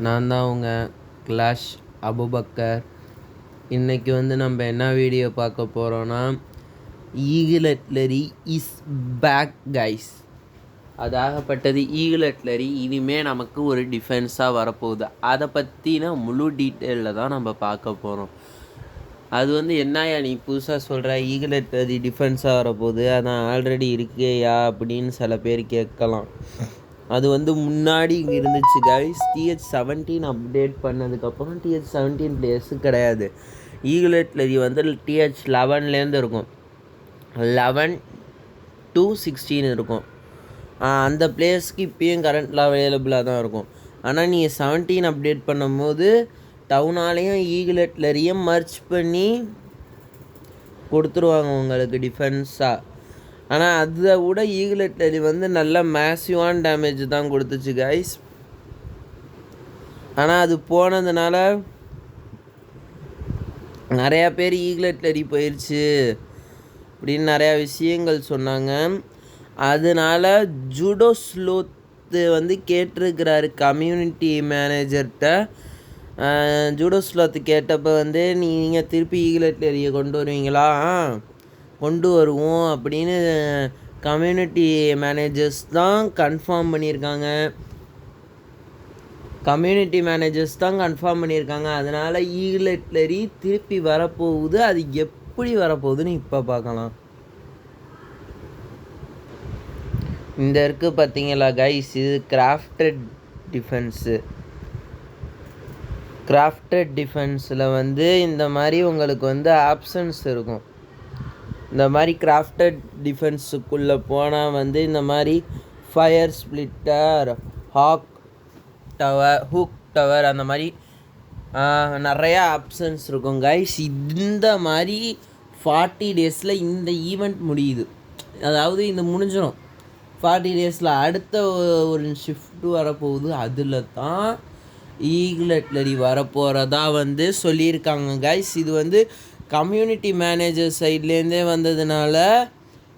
நான் தான் உங்கள் கிளாஷ் அபுபக்கர். இன்றைக்கி நம்ம என்ன வீடியோ பார்க்க போகிறோன்னா, ஈகிள் அட்லரி இஸ் பேக் கைஸ். அதாகப்பட்டது ஈகிள் அட்லரி இனிமேல் நமக்கு ஒரு டிஃபென்ஸாக வரப்போகுது. அதை பற்றின முழு டீட்டெயிலில் தான் நம்ம பார்க்க போகிறோம். அது என்னையா நீ புதுசாக சொல்கிற, ஈகிள் அட்லரி டிஃபென்ஸாக வரப்போகுது, அதான் ஆல்ரெடி இருக்கேயா அப்படின்னு சில பேர் கேட்கலாம். அது முன்னாடி இங்கே இருந்துச்சு கைஸ். TH17 அப்டேட் பண்ணதுக்கப்புறம் TH17 பிளேயர்ஸு கிடையாது. ஈகிள் அட்லரி TH11லேருந்து இருக்கும், 11 to 16 இருக்கும். அந்த பிளேயர்ஸ்க்கு இப்போயும் கரண்ட்டில் அவைலபிளாக தான் இருக்கும். ஆனால் நீங்கள் 17 அப்டேட் பண்ணும்போது டவுனாலேயும் ஈகிள் அட்லரியும் மர்ச் பண்ணி கொடுத்துருவாங்க உங்களுக்கு டிஃபென்ஸாக. ஆனால் அதை விட ஈகிள் அட்லரி நல்ல மேசிவான டேமேஜ் தான் கொடுத்துச்சு கைஸ். ஆனால் அது போனதுனால நிறையா பேர் ஈகிள் அட்லரி போயிடுச்சு அப்படின்னு நிறையா விஷயங்கள் சொன்னாங்க. அதனால ஜூடோ ஸ்லோத்து கேட்டிருக்கிறாரு கம்யூனிட்டி மேனேஜர்கிட்ட. ஜூடோ ஸ்லோத்து கேட்டப்போ நீங்கள் திருப்பி ஈகிள் அட்லரியை கொண்டு வருவீங்களா? கொண்டு வருவோம் அப்படின்னு கம்யூனிட்டி மேனேஜர்ஸ் தான் கன்ஃபார்ம் பண்ணியிருக்காங்க. அதனால் ஈகிள் அட்லரி திருப்பி வரப்போகுது. அது எப்படி வரப்போகுதுன்னு இப்போ பார்க்கலாம். இந்த இருக்குது பார்த்தீங்களா கைஸ், இது கிராஃப்டட் டிஃபென்ஸில் இந்த மாதிரி உங்களுக்கு ஆப்ஷன்ஸ் இருக்கும். இந்த மாதிரி கிராஃப்டட் டிஃபென்ஸுக்குள்ளே போனால் இந்த மாதிரி ஃபயர் ஸ்ப்ளிட்டர், ஹூக் டவர் அந்த மாதிரி நிறையா ஆப்ஷன்ஸ் இருக்கும் கைஸ். இந்த மாதிரி 40 டேஸில் இந்த ஈவெண்ட் முடியுது. அதாவது இந்த முடிஞ்சிடும் 40 டேஸில். அடுத்த ஒரு ஷிஃப்ட் வரப்போகுது. அதில் தான் ஈகிள் அட்லரி வரப்போகிறதா சொல்லியிருக்காங்க கைஸ். இது கம்யூனிட்டி மேனேஜர் சைட்லேருந்தே வந்ததுனால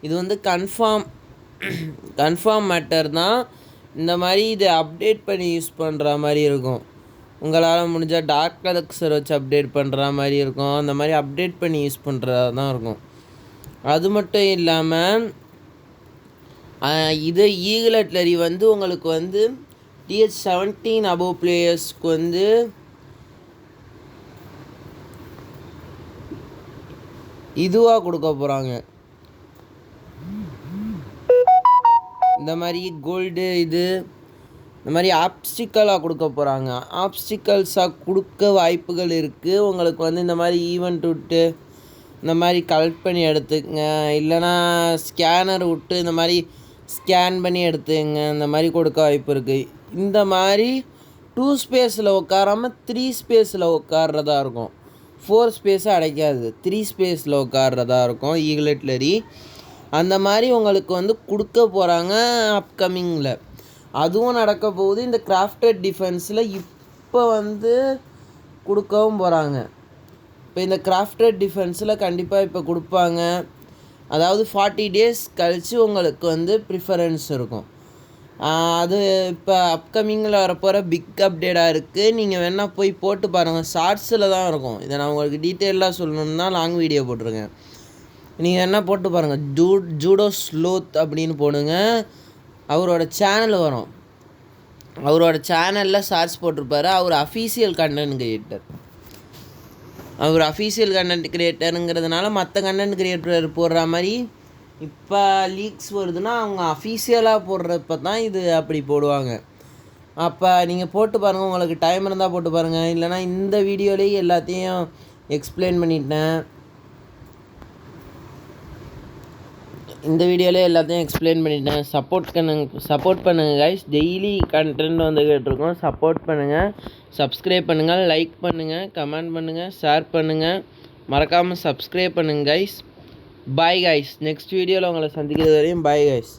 இது கன்ஃபார்ம் மேட்டர் தான். இந்த மாதிரி இதை அப்டேட் பண்ணி யூஸ் பண்ணுற மாதிரி இருக்கும். உங்களால் முடிஞ்சால் டார்க் எலக்சர் வச்சு அப்டேட் பண்ணுற மாதிரி இருக்கும். அந்த மாதிரி அப்டேட் பண்ணி யூஸ் பண்ணுறதா தான் இருக்கும். அது மட்டும் இல்லாமல் இது ஈகிள் அட்லரி உங்களுக்கு TH17 அபோவ் பிளேயர்ஸ்க்கு இதுவாக கொடுக்க போகிறாங்க. இந்த மாதிரி கோல்டு இந்த மாதிரி ஆப்ஸ்டிக்கலாக கொடுக்க போகிறாங்க. ஆப்ஸ்டிக்கல்ஸாக கொடுக்க வாய்ப்புகள் இருக்குது. உங்களுக்கு இந்த மாதிரி ஈவெண்ட் விட்டு இந்த மாதிரி கலெக்ட் பண்ணி எடுத்துக்கங்க, இல்லைனா ஸ்கேனர் விட்டு இந்த மாதிரி ஸ்கேன் பண்ணி எடுத்துங்க, இந்த மாதிரி கொடுக்க வாய்ப்பு இருக்குது. இந்த மாதிரி 2 ஸ்பேஸில் உட்காராமல் 3 ஸ்பேஸில் உட்கார்றதா இருக்கும். 4 ஸ்பேஸை அடைக்காது, 3 ஸ்பேஸில் உட்கார்றதா இருக்கும் ஈகிள் அட்லரி. அந்த மாதிரி உங்களுக்கு கொடுக்க போகிறாங்க அப்கமிங்கில். அதுவும் நடக்க போகுது. இந்த கிராஃப்டட் டிஃபென்ஸில் இப்போ கொடுக்கவும் போகிறாங்க. இப்போ இந்த கிராஃப்டட் டிஃபென்ஸில் கண்டிப்பாக இப்போ கொடுப்பாங்க. அதாவது 40 டேஸ் கழித்து உங்களுக்கு ப்ரிஃபரன்ஸ் இருக்கும். அது இப்போ அப்கமிங்கில் வரப்போகிற பிக் அப்டேட்டாக இருக்குது. நீங்கள் வேணால் போய் போட்டு பாருங்கள். ஷார்ட்ஸில் தான் இருக்கும். இதை நான் உங்களுக்கு டீட்டெயிலாக சொல்லணுன்னா லாங் வீடியோ போட்டிருக்கேன். நீங்கள் என்ன போட்டு பாருங்கள், ஜூடோ ஸ்லோத் அப்படின்னு போடுங்க, அவரோட சேனல் வரும். அவரோட சேனலில் ஷார்ட்ஸ் போட்டிருப்பாரு. அவர் அஃபீஷியல் கண்டென்ட் கிரியேட்டருங்கிறதுனால மற்ற கண்டென்ட் கிரியேட்டர் போடுற மாதிரி இப்போ லீக்ஸ் வருதுன்னா அவங்க அஃபீஷியலாக போடுறப்ப தான் இது அப்படி போடுவாங்க. அப்போ நீங்கள் போட்டு பாருங்கள். உங்களுக்கு டைம் இருந்தால் போட்டு பாருங்கள். இல்லைனா இந்த வீடியோலேயே எல்லாத்தையும் எக்ஸ்பிளைன் பண்ணிட்டேன். சப்போர்ட் பண்ணுங்கள் கைஸ். டெய்லி கண்டென்ட் கேட்டிருக்கோம். சப்போர்ட் பண்ணுங்கள், சப்ஸ்கிரைப் பண்ணுங்கள், லைக் பண்ணுங்கள், கமெண்ட் பண்ணுங்கள், ஷேர் பண்ணுங்கள். மறக்காமல் சப்ஸ்கிரைப் பண்ணுங்கள் கைஸ். Bye guys. நெக்ஸ்ட் வீடியோவில் உங்களை சந்திக்கிறது வரையும் பாய் கைஸ்.